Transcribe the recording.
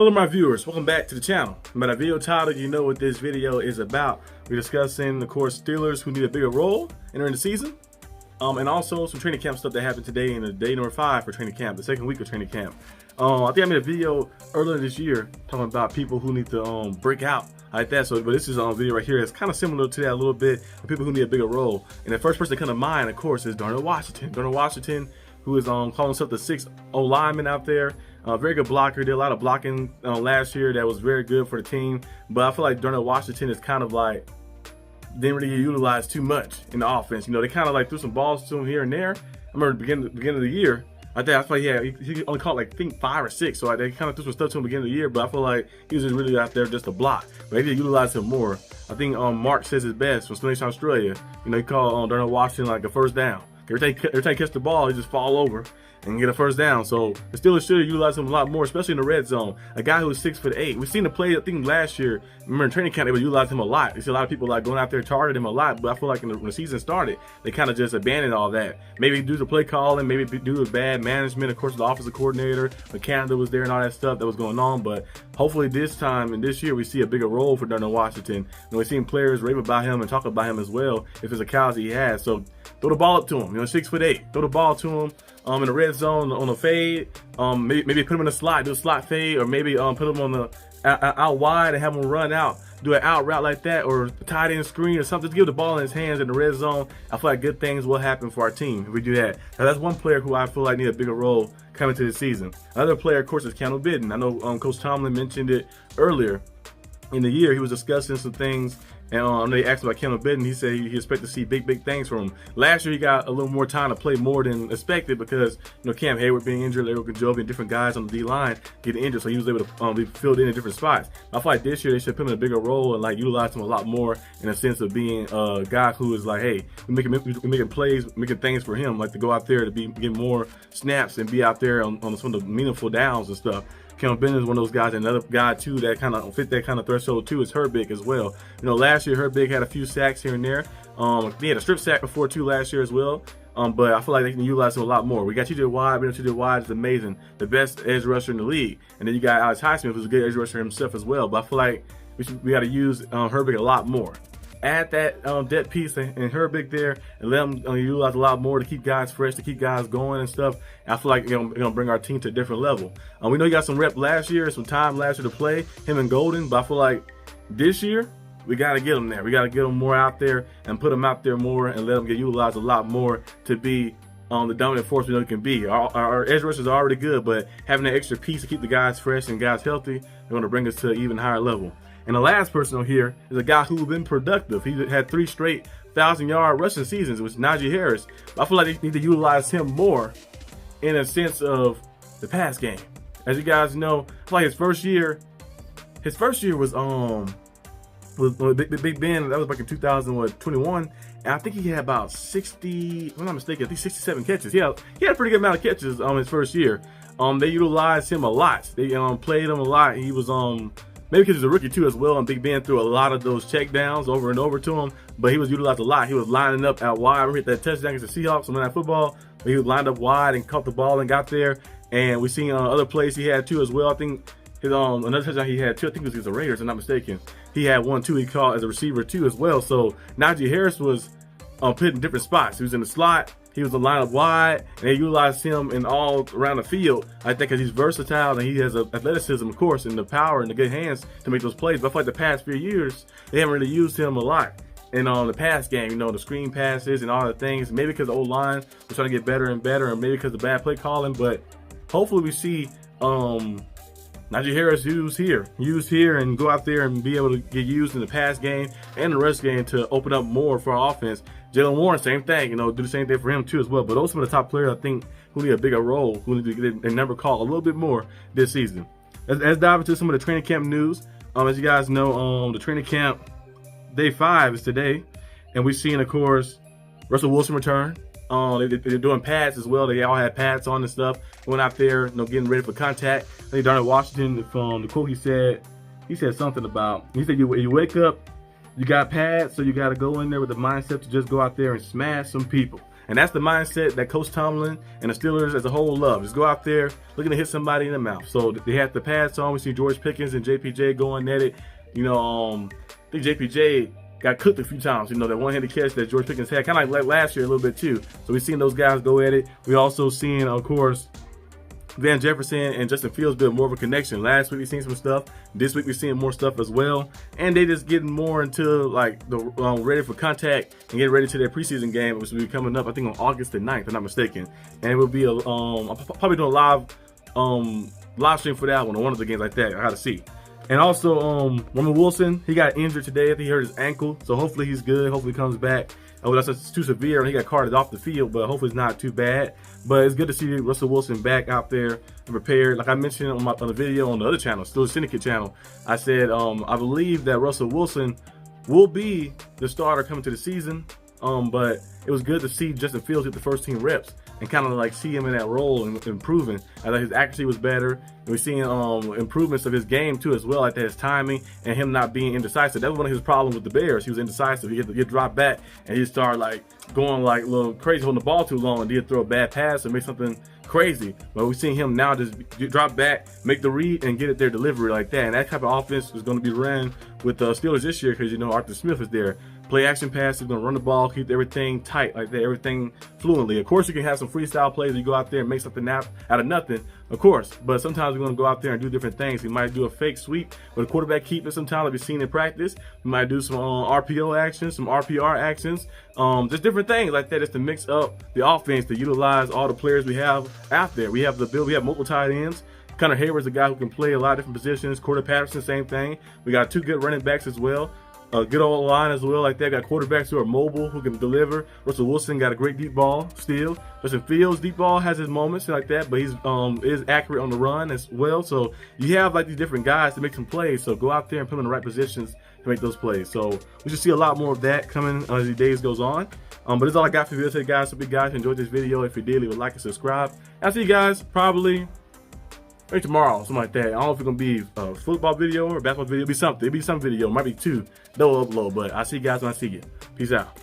Hello my viewers, welcome back to the channel. By the video title, you know what this video is about. We're discussing, of course, Steelers who need a bigger role entering the season. And also some training camp stuff that happened today in the day number 5 for training camp, the second week of training camp. I think I made a video earlier this year talking about people who need to break out like that. But this is a video right here. It's kind of similar to that a little bit, of people who need a bigger role. And the first person that comes to mind, of course, is Darnell Washington. Darnell Washington, who is calling himself the 6th O-lineman out there. Very good blocker. Did a lot of blocking last year that was very good for the team. But I feel like Darnell Washington is kind of like didn't really get utilized too much in the offense. You know, they kind of like threw some balls to him here and there. I remember the beginning of the year, I think he only caught like I think 5 or 6. So they kind of threw some stuff to him at the beginning of the year. But I feel like he was just really out there just to block. But they need to utilize him more. I think Mark says it best from SteelerNation Australia. You know, he called Darnell Washington like a first down. Every time he catch the ball, he just fall over and get a first down. So the Steelers should utilize him a lot more, especially in the red zone. A guy who's 6'8". We've seen the play, I think last year, remember in training camp, they would utilize him a lot. You see a lot of people like going out there targeting him a lot, but I feel like when the season started, they kind of just abandoned all that. Maybe due to play calling, maybe due to bad management, of course, the offensive coordinator, when Canada was there and all that stuff that was going on. But hopefully this time and this year, we see a bigger role for Darnell Washington. And we've seen players rave about him and talk about him as well, if it's a cause he has. So throw the ball up to him, you know, 6'8". Throw the ball to him in the red zone on a fade. Maybe put him in a slot, do a slot fade, or maybe put him on the out wide and have him run out, do an out route like that, or tight end screen or something. Just give the ball in his hands in the red zone. I feel like good things will happen for our team if we do that. Now, that's one player who I feel like need a bigger role coming to the season. Another player, of course, is Campbell Bidden. I know Coach Tomlin mentioned it earlier in the year. He was discussing some things. And they asked about Campbell Bidden. He said he expected to see big things from him. Last year, he got a little more time to play more than expected because, you know, Cam Hayward being injured, Larry Ogunjobi, and different guys on the D-line getting injured, so he was able to be filled in different spots. I feel like this year they should put him in a bigger role and like utilize him a lot more in a sense of being a guy who is like, hey, we're making plays, making things for him, like to go out there to get more snaps and be out there on some of the meaningful downs and stuff. Campbell Bidden is one of those guys. Another guy too that kind of fit that kind of threshold too is Herbig as well. You know, last year Herbig had a few sacks here and there. He had a strip sack before too last year as well. But I feel like they can utilize him a lot more. We got TJ Watt. TJ Watt is amazing, the best edge rusher in the league. And then you got Alex Highsmith, who's a good edge rusher himself as well. But I feel like we got to use Herbig a lot more. Add that depth piece and Herbig there, and let them utilize a lot more to keep guys fresh, to keep guys going and stuff. And I feel like they're gonna bring our team to a different level. We know he got some rep last year, some time last year to play him and Golden, but I feel like this year we gotta get him there. We gotta get him more out there and put him out there more and let him get utilized a lot more to be the dominant force we know he can be. Our edge rushers are already good, but having that extra piece to keep the guys fresh and guys healthy, they're gonna bring us to an even higher level. And the last person on here is a guy who's been productive. He had 3 straight 1,000-yard rushing seasons, which is Najee Harris. I feel like they need to utilize him more in a sense of the pass game. As you guys know, I feel like his first year was Big Ben. That was back in 2021, and I think he had about 60. If I'm not mistaken, I think 67 catches. He had a pretty good amount of catches his first year. They utilized him a lot. They played him a lot. He was maybe because he's a rookie too as well, and Big Ben threw a lot of those check downs over and over to him, but he was utilized a lot. He was lining up out wide. We hit that touchdown against the Seahawks on Monday Night Football. He was lined up wide and caught the ball and got there. And we've seen other plays he had too as well. I think his another touchdown he had too, I think it was against the Raiders, if I'm not mistaken. He had one too he caught as a receiver too as well. So Najee Harris was put in different spots. He was in the slot. He was a line up wide, and they utilized him in all around the field. I think because he's versatile and he has athleticism, of course, and the power and the good hands to make those plays. But I feel like the past few years, they haven't really used him a lot. And on the pass game, you know, the screen passes and all the things. Maybe because the O-line was trying to get better and better, and maybe because of bad play calling. But hopefully we see Najee Harris used here and go out there and be able to get used in the pass game and the rush game to open up more for our offense. Jalen Warren, same thing, do the same thing for him too as well. But those are some of the top players I think who need a bigger role, who need to get their number called a little bit more this season. Let's dive into some of the training camp news. As you guys know, the training camp day 5 is today, and we've seen, of course, Russell Wilson return. They're doing pads as well. They all had pads on and stuff. Went out there, getting ready for contact. I think Darnell Washington, from the quote he said something about, he said, you wake up, you got pads, so you got to go in there with the mindset to just go out there and smash some people. And that's the mindset that Coach Tomlin and the Steelers as a whole love. Just go out there looking to hit somebody in the mouth. So they have the pass on. We see George Pickens and JPJ going at it. You know, I think JPJ got cooked a few times. You know, that one-handed catch that George Pickens had, kind of like last year a little bit too. So we've seen those guys go at it. We also seen, of course, Van Jefferson and Justin Fields build more of a connection. Last week we seen some stuff. This week we're seeing more stuff as well. And they just getting more into like the ready for contact and getting ready to their preseason game, which will be coming up, I think, on August the 9th, if I'm not mistaken. And it will be I'll probably do a live stream for that one, or one of the games like that. I gotta see. And also, Roman Wilson, he got injured today. I think he hurt his ankle, so hopefully he's good. Hopefully he comes back. That's too severe, and he got carted off the field, but hopefully it's not too bad. But it's good to see Russell Wilson back out there and prepared. Like I mentioned on the video on the other channel, Steelers Syndicate channel, I said I believe that Russell Wilson will be the starter coming to the season. But it was good to see Justin Fields get the first team reps and kind of like see him in that role and improving. I thought his accuracy was better. And we're seeing improvements of his game too as well, like that, his timing and him not being indecisive. That was one of his problems with the Bears. He was indecisive. He'd get dropped back and he'd start like going like a little crazy, holding the ball too long, and he'd throw a bad pass or make something crazy. But we're seeing him now just drop back, make the read, and get it there delivery like that. And that type of offense is going to be ran with the Steelers this year because, you know, Arthur Smith is there. Play action passes, going to run the ball, keep everything tight like that, everything fluently. Of course, you can have some freestyle plays. You go out there and make something out of nothing, of course. But sometimes we're going to go out there and do different things. We might do a fake sweep with a quarterback keeper sometimes, like we've seen in practice. We might do some RPO actions, some RPR actions, just different things like that, just to mix up the offense, to utilize all the players we have out there. We have multiple tight ends. Connor Hayward's a guy who can play a lot of different positions. Corder Patterson, same thing. We got two good running backs as well. A good old line as well, like that. Got quarterbacks who are mobile, who can deliver. Russell Wilson got a great deep ball still. Justin Fields, deep ball has his moments like that, but he's is accurate on the run as well. So you have like these different guys to make some plays. So go out there and put them in the right positions to make those plays. So we should see a lot more of that coming as the days goes on. But that's all I got for you today, guys. So big guys, enjoyed this video. If you did, leave a like and subscribe. I'll see you guys probably maybe tomorrow, something like that. I don't know if it's gonna be a football video or a basketball video. It'll be some video. Might be two. They'll upload, but I'll see you guys when I see you. Peace out.